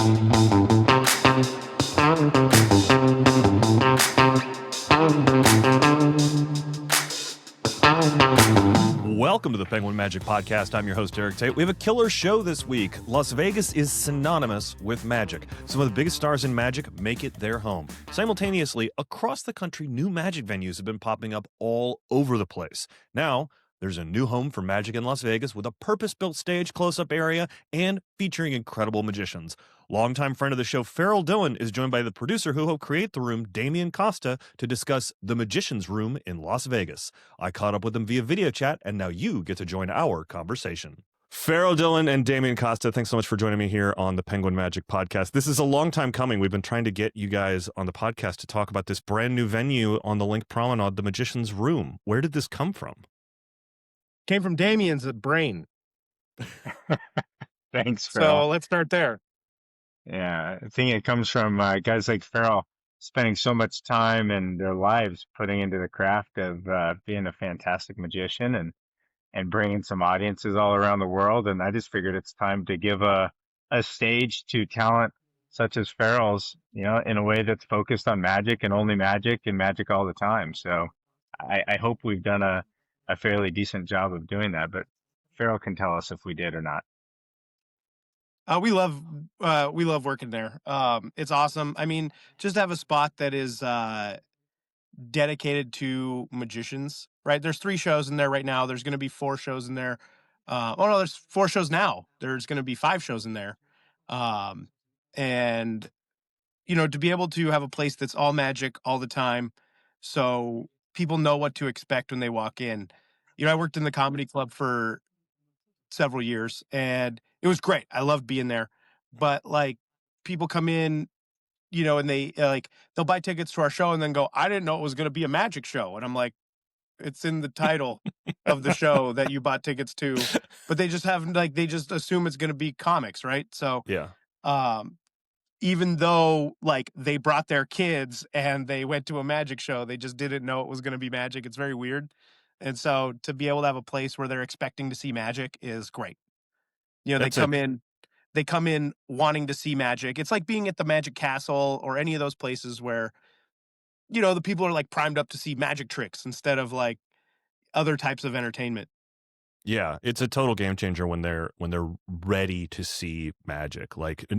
Welcome to the Penguin Magic Podcast. I'm your host, Eric Tate. We have a killer show this week. Las Vegas is synonymous with magic. Some of the biggest stars in magic make it their home. Simultaneously, across the country, new magic venues have been popping up all over the place. Now, there's a new home for magic in Las Vegas with a purpose-built stage, close-up area, and featuring incredible magicians. Longtime friend of the show, Farrell Dillon, is joined by the producer who helped create the room, Damian Costa, to discuss the Magician's Room in Las Vegas. I caught up with him via video chat, and now you get to join our conversation. Farrell Dillon and Damian Costa, thanks so much for joining me here on the Penguin Magic Podcast. This is a long time coming. We've been trying to get you guys on the podcast to talk about this brand new venue on the Link Promenade, the Magician's Room. Where did this come from? Came from Damian's brain. Thanks, Farrell. So let's start there. Yeah, I think it comes from guys like Farrell spending so much time in their lives putting into the craft of being a fantastic magician and bringing some audiences all around the world. And I just figured it's time to give a stage to talent such as Farrell's, in a way that's focused on magic and only magic and magic all the time. So I hope we've done a fairly decent job of doing that, but Farrell can tell us if we did or not. We love working there. It's awesome. I mean, just to have a spot that is dedicated to magicians, right? There's 3 shows in there right now. There's going to be 4 shows in there. There's 4 shows now. There's going to be 5 shows in there. And to be able to have a place that's all magic all the time, so people know what to expect when they walk in. I worked in the comedy club for several years, and it was great. I loved being there. But people come in, and they they'll buy tickets to our show and then go, I didn't know it was going to be a magic show. And I'm like, it's in the title of the show that you bought tickets to, but they just they just assume it's going to be comics, right? So Yeah. Even though they brought their kids and they went to a magic show, they just didn't know it was going to be magic. It's very weird. And so to be able to have a place where they're expecting to see magic is great. They come in wanting to see magic. It's like being at the Magic Castle or any of those places where, the people are primed up to see magic tricks instead of other types of entertainment. Yeah, it's a total game changer when they're ready to see magic.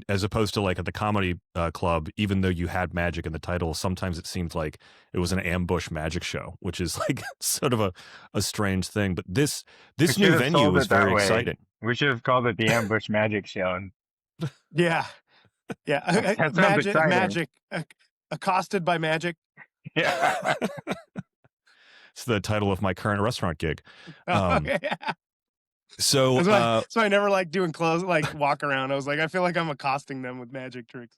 As opposed to at the comedy club, even though you had magic in the title, sometimes it seemed like it was an ambush magic show, which is sort of a strange thing. But this new venue is very exciting. We should have called it the Ambush Magic Show. Yeah, yeah. Magic, accosted by magic. Yeah. It's the title of my current restaurant gig. Yeah. So I never like doing clothes, walk around. I was I feel like I'm accosting them with magic tricks.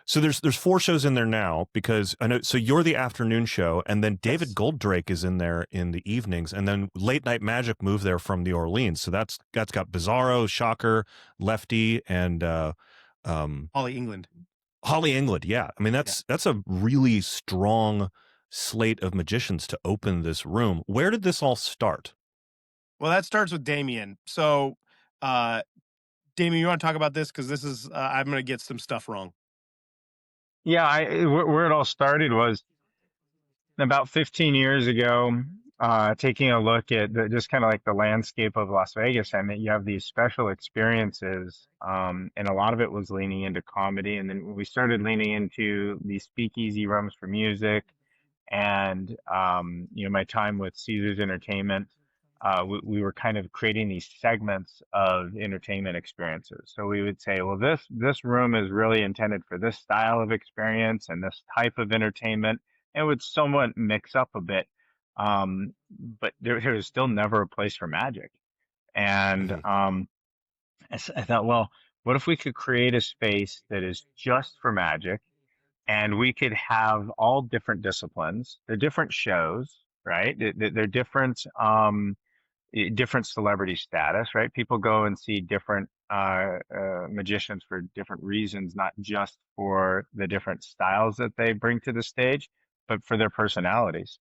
So there's 4 shows in there now, because I know. So you're the afternoon show, and then David Goldrake is in there in the evenings, and then Late Night Magic moved there from New Orleans. So that's got Bizzaro, Shocker, Lefty, and Hollie England. Hollie England, yeah. I mean that's a really strong slate of magicians to open this room. Where did this all start? Well, that starts with Damian. So, Damian, you want to talk about this? Because this is, I'm going to get some stuff wrong. Yeah, where it all started was about 15 years ago, taking a look at just kind of the landscape of Las Vegas. I mean, you have these special experiences, and a lot of it was leaning into comedy. And then we started leaning into these speakeasy rooms for music. And, my time with Caesars Entertainment, we were kind of creating these segments of entertainment experiences. So we would say, well, this room is really intended for this style of experience and this type of entertainment. It would somewhat mix up a bit, but there was still never a place for magic. And I thought, well, what if we could create a space that is just for magic? And we could have all different disciplines. They're different shows, right? They're different, different celebrity status, right? People go and see different magicians for different reasons, not just for the different styles that they bring to the stage, but for their personalities.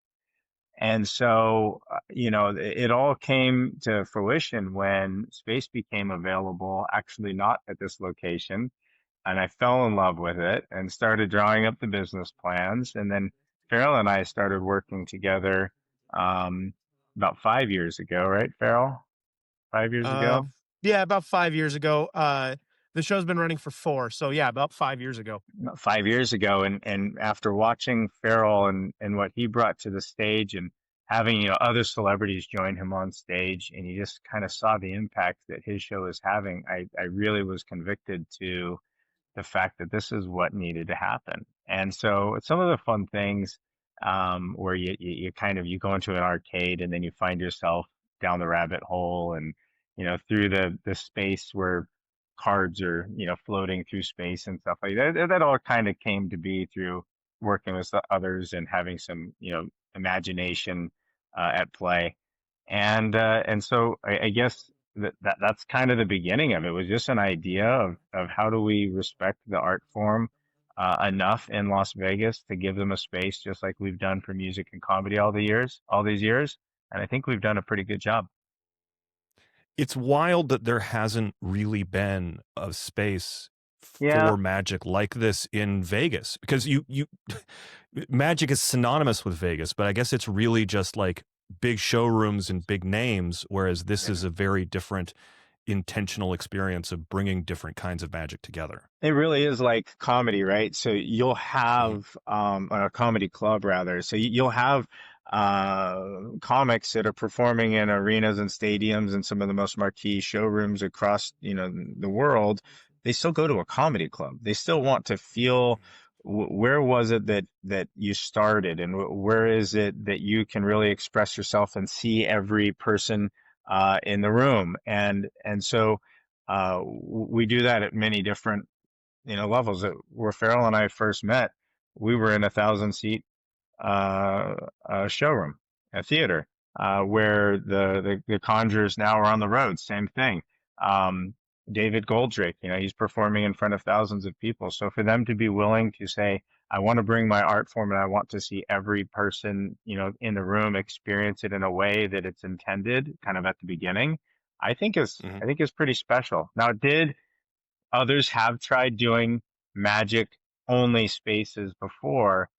And so, it all came to fruition when space became available, actually not at this location, and I fell in love with it and started drawing up the business plans. And then Farrell and I started working together um, about 5 years ago, right, Farrell? 5 years Uh, ago? yeah, about 5 years ago. The show's been running for four, so yeah, about 5 years ago. About 5 years ago. And after watching Farrell and what he brought to the stage and having, other celebrities join him on stage, and you just kind of saw the impact that his show is having, I really was convicted to the fact that this is what needed to happen. And so some of the fun things, where you kind of, you go into an arcade and then you find yourself down the rabbit hole and, through the space where cards are, floating through space and stuff like that. That all kind of came to be through working with the others and having some, imagination, at play. And so I guess that's kind of the beginning of it. It was just an idea of how do we respect the art form enough in Las Vegas to give them a space, just like we've done for music and comedy all these years. And I think we've done a pretty good job. It's wild that there hasn't really been a space Yeah, for magic like this in Vegas, because you magic is synonymous with Vegas, but I guess it's really just like big showrooms and big names, whereas this is a very different intentional experience of bringing different kinds of magic together. it really is like comedy, right? So you'll Mhm. have or a comedy club rather. So you'll have comics that are performing in arenas and stadiums and some of the most marquee showrooms across, the world. They still go to a comedy club. They still want to feel where was it that you started, and where is it that you can really express yourself and see every person in the room. And so we do that at many different, levels. Where Farrell and I first met, we were in a 1,000 seat showroom, a theater, where the Conjurers now are on the road. Same thing. Um, David Goldrake, he's performing in front of thousands of people. So for them to be willing to say, I want to bring my art form and I want to see every person, in the room experience it in a way that it's intended, kind of at the beginning, Mhm. I think is pretty special. Now, did others have tried doing magic only spaces before,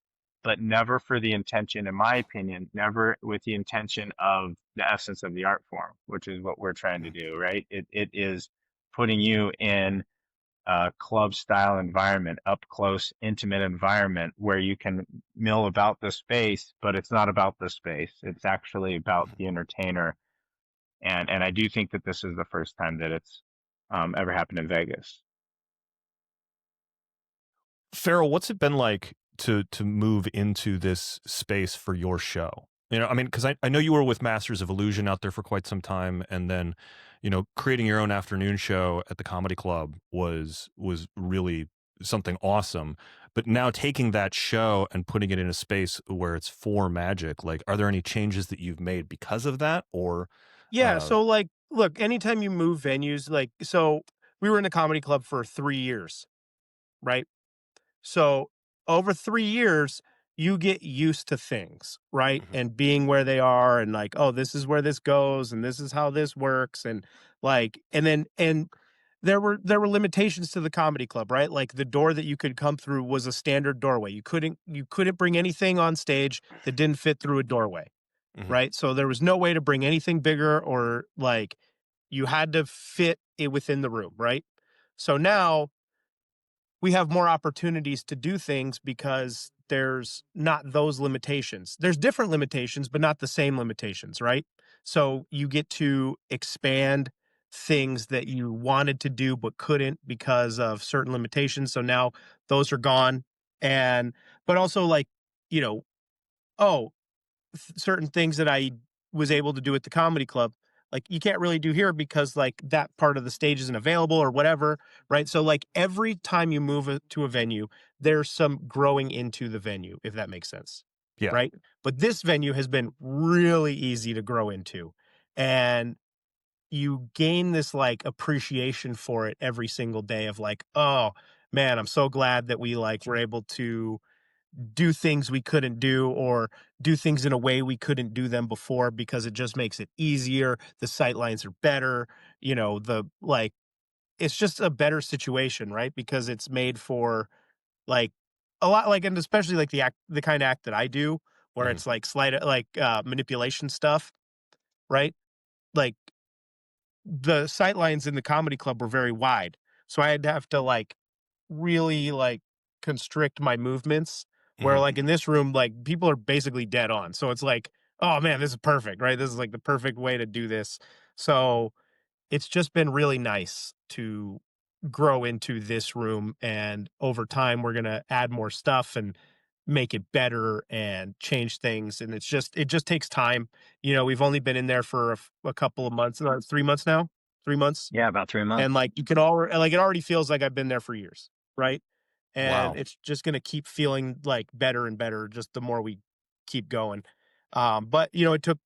but never for the intention, in my opinion, never with the intention of the essence of the art form, which is what we're trying to do, right? It is putting you in a club style environment, up close, intimate environment where you can mill about the space, but it's not about the space. It's actually about the entertainer. And I do think that this is the first time that it's ever happened in Vegas. Farrell, what's it been like to move into this space for your show? I mean, because I know you were with Masters of Illusion out there for quite some time, and then, creating your own afternoon show at the Comedy Club was really something awesome. But now taking that show and putting it in a space where it's for magic, like, are there any changes that you've made because of that, or? Yeah, Uh, so like, look, anytime you move venues, like, so we were in the comedy club for 3 years, right? So over 3 years, you get used to things, right? Mhm. And being where they are, and like, oh, this is where this goes, and this is how this works, and like, and there were limitations to the comedy club, right? Like the door that you could come through was a standard doorway. You couldn't bring anything on stage that didn't fit through a doorway, Mhm. right? So there was no way to bring anything bigger, or like you had to fit it within the room, right? So now we have more opportunities to do things because there's not those limitations. There's different limitations, but not the same limitations, right? So you get to expand things that you wanted to do but couldn't because of certain limitations. So now those are gone. And, but also like, you know, oh, certain things that I was able to do at the comedy club, like you can't really do here because like that part of the stage isn't available or whatever, right? So like every time you move to a venue, there's some growing into the venue, if that makes sense, Yeah. right? But this venue has been really easy to grow into, and you gain this like appreciation for it every single day of like, oh man, I'm so glad that we like were able to do things we couldn't do, or do things in a way we couldn't do them before, because it just makes it easier. The sight lines are better, the like it's just a better situation, right? Because it's made for like a lot, like, and especially like the kind of act that I do, where Mhm. it's like manipulation stuff, right? Like the sight lines in the comedy club were very wide, so I had to have to like really like constrict my movements. Where Mhm. like in this room, like people are basically dead on, so it's like, oh man, this is perfect, right? This is like the perfect way to do this. So it's just been really nice to grow into this room, and over time we're going to add more stuff and make it better and change things, and it just takes time. We've only been in there for a couple of months, 3 months now. 3 months. Yeah, about 3 months. And like you could all like it already feels like I've been there for years, right? And Wow. it's just going to keep feeling like better and better just the more we keep going. But it took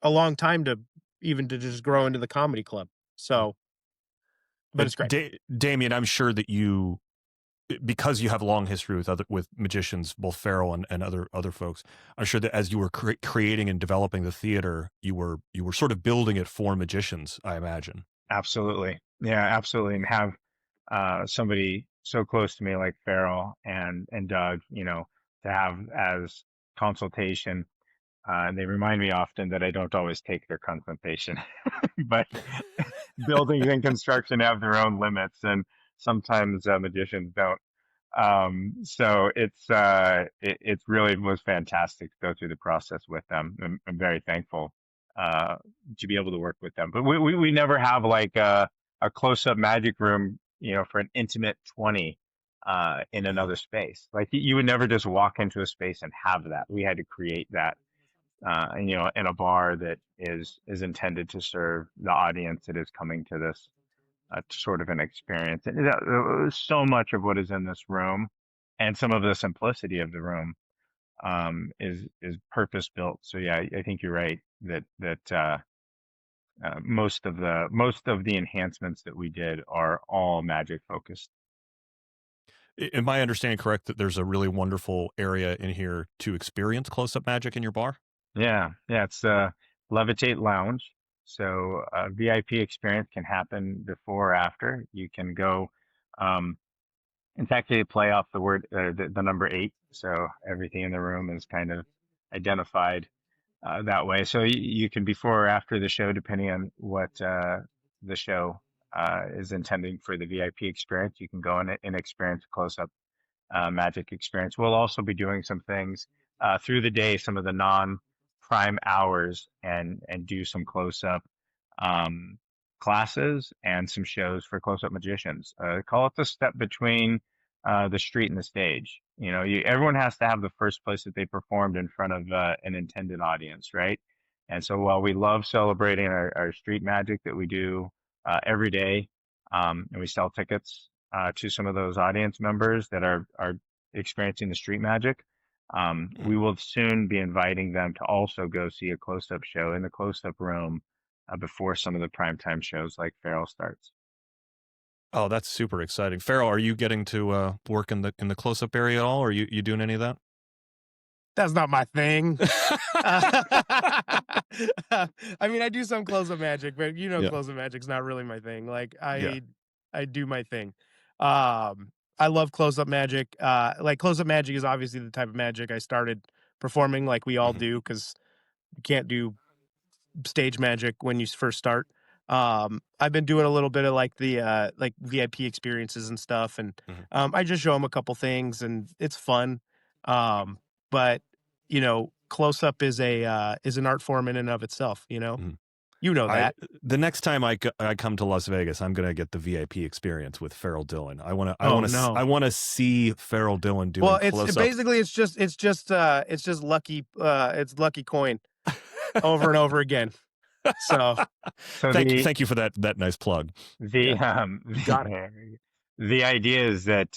a long time to even to just grow into the comedy club. So, but it's great. Damian, I'm sure that you, because you have a long history with magicians, both Farrell and other folks, I'm sure that as you were creating and developing the theater, you were sort of building it for magicians, I imagine. Absolutely. Yeah, absolutely. And have somebody so close to me like Farrell and Doug, to have as consultation. They remind me often that I don't always take their consultation, but buildings and construction have their own limits, and sometimes magicians don't. So it really was fantastic to go through the process with them. I'm very thankful to be able to work with them. But we never have like a close-up magic room, for an intimate 20 in another space. Like you would never just walk into a space and have that. We had to create that, in a bar that is intended to serve the audience that is coming to this sort of an experience. And so much of what is in this room, and some of the simplicity of the room, is purpose built. So yeah, I think you're right that most of the enhancements that we did are all magic focused. Am my understanding correct that there's a really wonderful area in here to experience close-up magic in your bar? Yeah, it's Levitate Lounge. So VIP experience can happen before or after. You can go. Um, In fact, they play off the word, the number 8. So everything in the room is kind of identified that way. So you can before or after the show, depending on what the show is intending for the VIP experience, you can go and experience a close-up magic experience. We'll also be doing some things through the day, some of the non-prime hours, and do some close-up um, classes and some shows for close-up magicians. Call it the step between the street and the stage. Everyone has to have the first place that they performed in front of an intended audience, right? And so while we love celebrating our street magic that we do every day, and we sell tickets to some of those audience members that are experiencing the street magic, we will soon be inviting them to also go see a close-up show in the close-up room before some of the primetime shows like Farrell starts. Oh, that's super exciting. Farrell, are you getting to work in the close-up area at all? Or are you doing any of that? That's not my thing. I mean, I do some close-up magic, but Yeah. close-up magic's not really my thing. Like Yeah. I do my thing. I love close-up magic. Like close-up magic is obviously the type of magic I started performing, like we all Mhm. do, because you can't do stage magic when you first start. I've been doing a little bit of like the like VIP experiences and stuff, and Mhm. I just show them a couple things, and it's fun. But close up is an art form in and of itself. Mhm. You know that. The next time I come to Las Vegas, I'm gonna get the VIP experience with Farrell Dillon. I Oh no. I want to see Farrell Dillon doing Well, close up. basically it's just lucky lucky coin over and over again. So So Thank you for that nice plug. the got it. the idea is that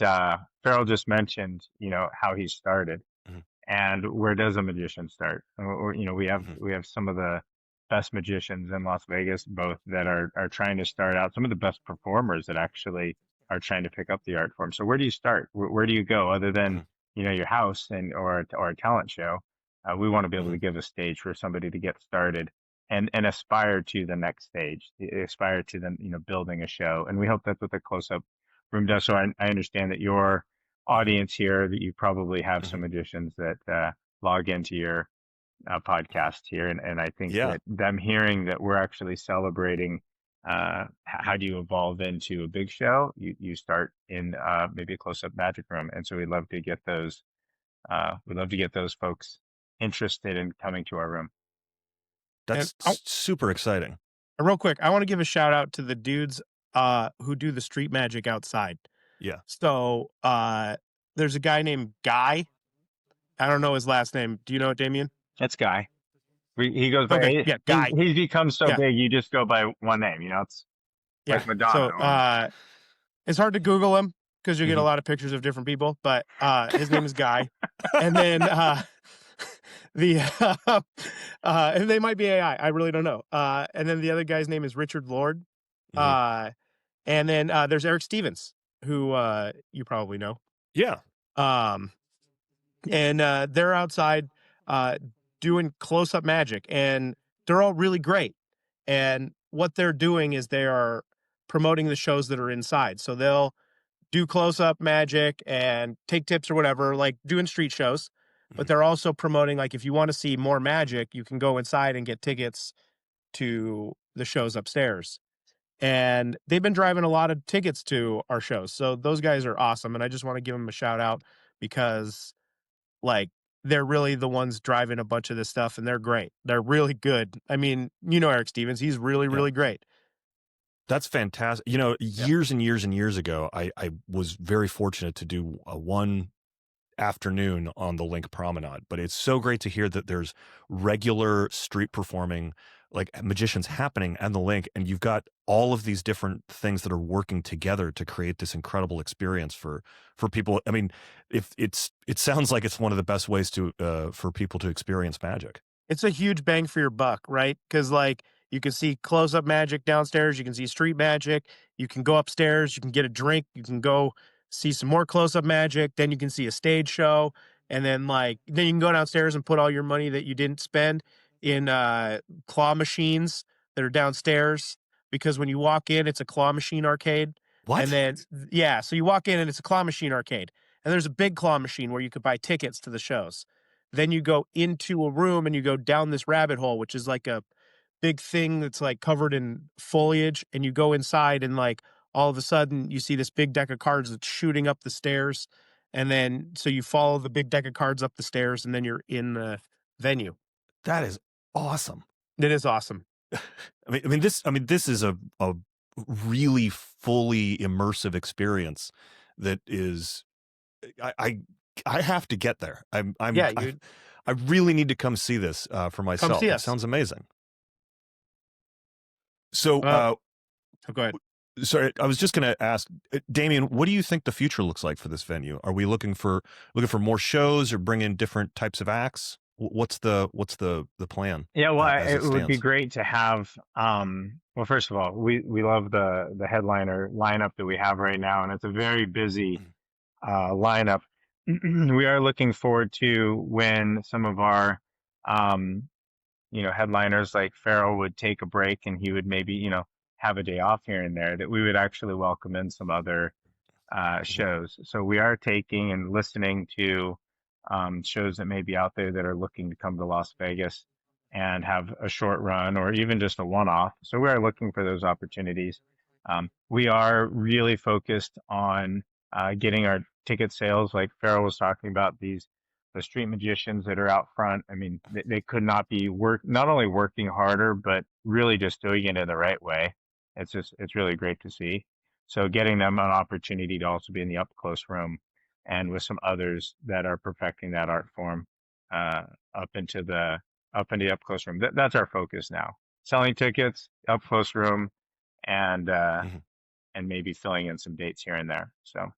Farrell just mentioned, how he started, Mhm. and where does a magician start? We have Mhm. some of the best magicians in Las Vegas, both that are trying to start out, some of the best performers that actually are trying to pick up the art form. So where do you start? Where do you go other than Mhm. your house or a talent show? We want to be able Mhm. to give a stage for somebody to get started and aspire to the next stage, aspire to them, building a show. And we hope that's what the close-up room does. So I understand that your audience here, that you probably have some magicians that log into your podcast here. And I think Yeah. that them hearing that we're actually celebrating how do you evolve into a big show? You start in maybe a close-up magic room. And so we'd love to get those folks interested in coming to our room. That's super exciting. Real quick, I want to give a shout out to the dudes who do the street magic outside. Yeah. So there's a guy named Guy. I don't know his last name. Do you know it, Damian? That's Guy. He goes by Guy. He's become so big, you just go by one name. It's like Madonna. So it's hard to Google him because you get a lot of pictures of different people. But his name is Guy, and then and they might be AI. I really don't know. And then the other guy's name is Richard Lord. And then there's Eric Stevens, who you probably know. Yeah. And they're outside doing close-up magic, and they're all really great. And what they're doing is they are promoting the shows that are inside. So they'll do close-up magic and take tips or whatever, like doing street shows. But they're also promoting, like, if you want to see more magic, you can go inside and get tickets to the shows upstairs. And they've been driving a lot of tickets to our shows. So those guys are awesome. And I just want to give them a shout out because, like, they're really the ones driving a bunch of this stuff, and they're great. They're really good. I mean, Eric Stevens, he's really, really great. That's fantastic. Years and years and years ago, I was very fortunate to do one afternoon on the Link Promenade, but it's so great to hear that there's regular street performing, like, magicians happening at the Link, and you've got all of these different things that are working together to create this incredible experience for people. I mean, it sounds like it's one of the best ways to for people to experience magic. It's a huge bang for your buck, right? Because, like, you can see close-up magic downstairs, you can see street magic, you can go upstairs, you can get a drink, you can go see some more close-up magic, then you can see a stage show, and then you can go downstairs and put all your money that you didn't spend in claw machines that are downstairs, because when you walk in, it's a claw machine arcade. What? And then, so you walk in and it's a claw machine arcade, and there's a big claw machine where you could buy tickets to the shows. Then you go into a room and you go down this rabbit hole, which is like a big thing that's like covered in foliage, and you go inside, and like all of a sudden you see this big deck of cards that's shooting up the stairs, and then so you follow the big deck of cards up the stairs, and then you're in the venue. That is awesome. It is awesome. This is a really fully immersive experience that is, I have to get there. I really need to come see this for myself. Come see it us. Sounds amazing. So, go ahead. Sorry, I was just going to ask, Damian, what do you think the future looks like for this venue? Are we looking for more shows or bring in different types of acts? What's the plan? Yeah, well, it would be great to have. Well, first of all, we love the headliner lineup that we have right now, and it's a very busy lineup. We are looking forward to when some of our headliners like Farrell would take a break, and he would maybe have a day off here and there, that we would actually welcome in some other shows. So we are taking and listening to shows that may be out there that are looking to come to Las Vegas and have a short run or even just a one-off. So we are looking for those opportunities. We are really focused on getting our ticket sales, like Farrell was talking about, the street magicians that are out front. I mean, they could not be not only working harder, but really just doing it in the right way. It's really great to see. So getting them an opportunity to also be in the up close room and with some others that are perfecting that art form up into the up close room. That's our focus now. Selling tickets, up close room, and maybe filling in some dates here and there. So.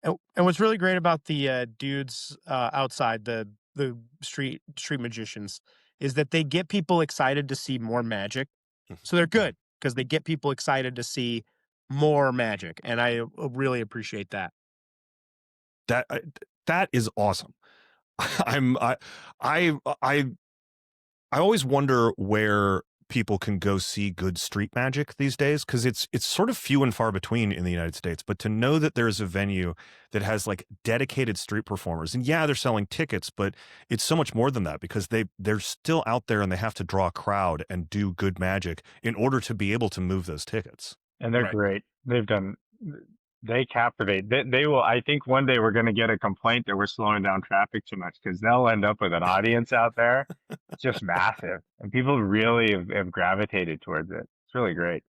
And what's really great about the dudes outside, the street magicians, is that they get people excited to see more magic. So they're good because they get people excited to see more magic, and I really appreciate that. That is awesome. I always wonder where people can go see good street magic these days, because it's sort of few and far between in the United States. But to know that there's a venue that has like dedicated street performers, and yeah, they're selling tickets, but it's so much more than that, because they're still out there and they have to draw a crowd and do good magic in order to be able to move those tickets. And they're great. They captivate. They will. I think one day we're going to get a complaint that we're slowing down traffic too much, because they'll end up with an audience out there just massive, and people really have gravitated towards it. It's really great.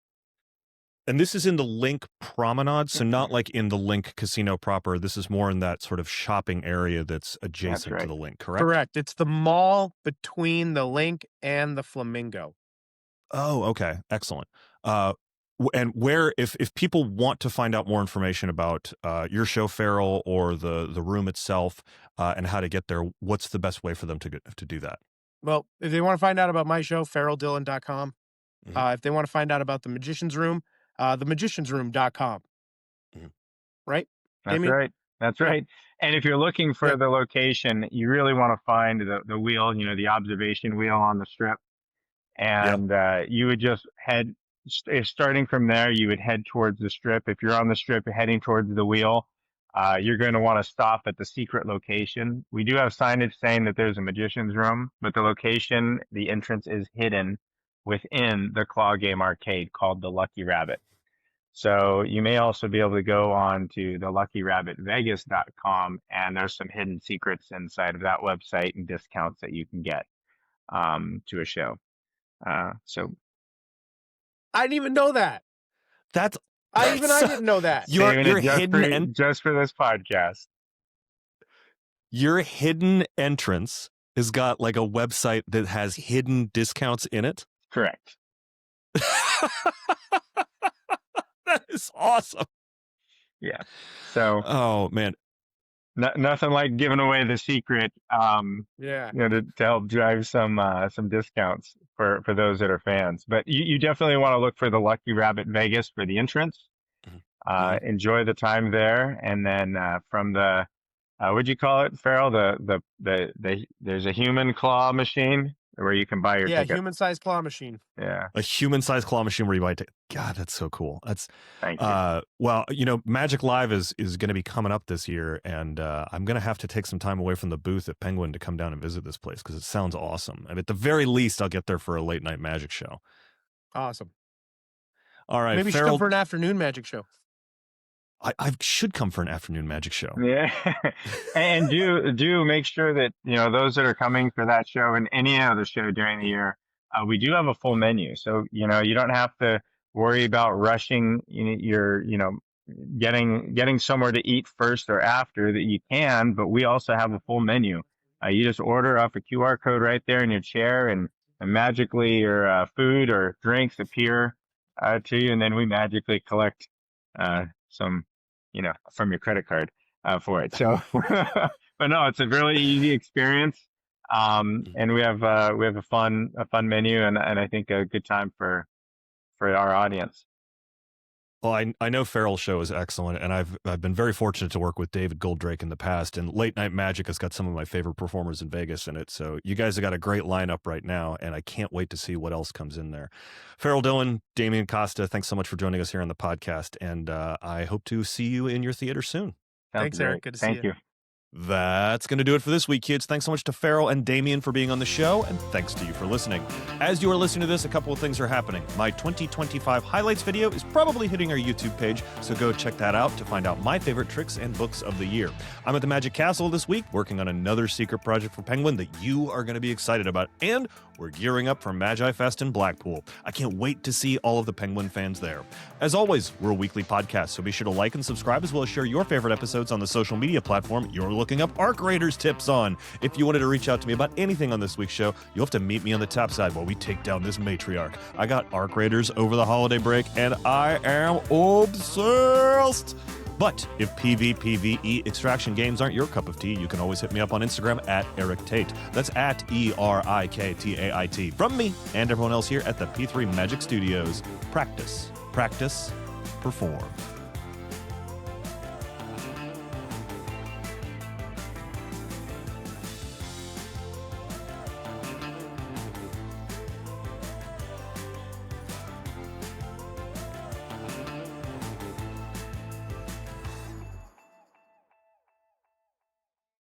And this is in the Link Promenade, so not like in the Link Casino proper. This is more in that sort of shopping area that's adjacent to the Link, correct? Correct. It's the mall between the Link and the Flamingo. Oh, okay. Excellent. And where, if people want to find out more information about your show, Farrell, or the room itself, and how to get there, what's the best way for them to do that? Well, if they want to find out about my show, FarrellDillon.com. If they want to find out about the Magician's Room, themagiciansroom.com. Right? That's Damian? right. That's right. And if you're looking for the location, you really want to find the wheel, the observation wheel on the strip. And you would just head, starting from there, you would head towards the strip. If you're on the strip, you're heading towards the wheel, you're going to want to stop at the secret location. We do have signage saying that there's a magician's room, but the location, the entrance is hidden within the claw game arcade called the Lucky Rabbit. So you may also be able to go on to the luckyrabbitvegas.com, and there's some hidden secrets inside of that website and discounts that you can get to a show. So I didn't even know that. I didn't know that. Your hidden just for this podcast. Your hidden entrance has got like a website that has hidden discounts in it. Correct. That is awesome. Yeah. So. Oh man. Nothing like giving away the secret. To help drive some discounts for those that are fans. But you definitely want to look for the Lucky Rabbit Vegas for the entrance. Enjoy the time there, and then from the what'd you call it, Farrell? There's a human claw machine where you can buy your ticket. Human-sized claw machine. Yeah, a human-sized claw machine where you buy a ticket. God, that's so cool. Thank you. Well, Magic Live is going to be coming up this year, and I'm going to have to take some time away from the booth at Penguin to come down and visit this place, because it sounds awesome. And at the very least, I'll get there for a late night magic show. Awesome. All right, maybe you should come for an afternoon magic show. I should come for an afternoon magic show. Yeah. And do make sure that, those that are coming for that show and any other show during the year, we do have a full menu. So, you don't have to worry about rushing getting somewhere to eat first or after. That you can, but we also have a full menu. You just order off a QR code right there in your chair, and magically your food or drinks appear to you, and then we magically collect some, from your credit card for it. So, but no, it's a really easy experience. And we have a fun menu, and I think a good time for our audience. Well, I know Farrell's show is excellent, and I've been very fortunate to work with David Goldrake in the past, and Late Night Magic has got some of my favorite performers in Vegas in it. So you guys have got a great lineup right now, and I can't wait to see what else comes in there. Farrell Dillon, Damian Costa, thanks so much for joining us here on the podcast, and I hope to see you in your theater soon. Thanks, Eric. Good to see you. Thank you. That's going to do it for this week, kids. Thanks so much to Farrell and Damian for being on the show, and thanks to you for listening. As you are listening to this, a couple of things are happening. My 2025 highlights video is probably hitting our YouTube page, so go check that out to find out my favorite tricks and books of the year. I'm at the Magic Castle this week, working on another secret project for Penguin that you are going to be excited about, and we're gearing up for Magi Fest in Blackpool. I can't wait to see all of the Penguin fans there. As always, we're a weekly podcast, so be sure to like and subscribe, as well as share your favorite episodes on the social media platform you're looking up Arc Raiders tips on. If you wanted to reach out to me about anything on this week's show, you'll have to meet me on the top side while we take down this matriarch. I got Arc Raiders over the holiday break, and I am obsessed. But if PvPvE extraction games aren't your cup of tea, you can always hit me up on Instagram at Eric Tate. That's at ERIKTAIT. From me and everyone else here at the P3 Magic Studios, practice, perform.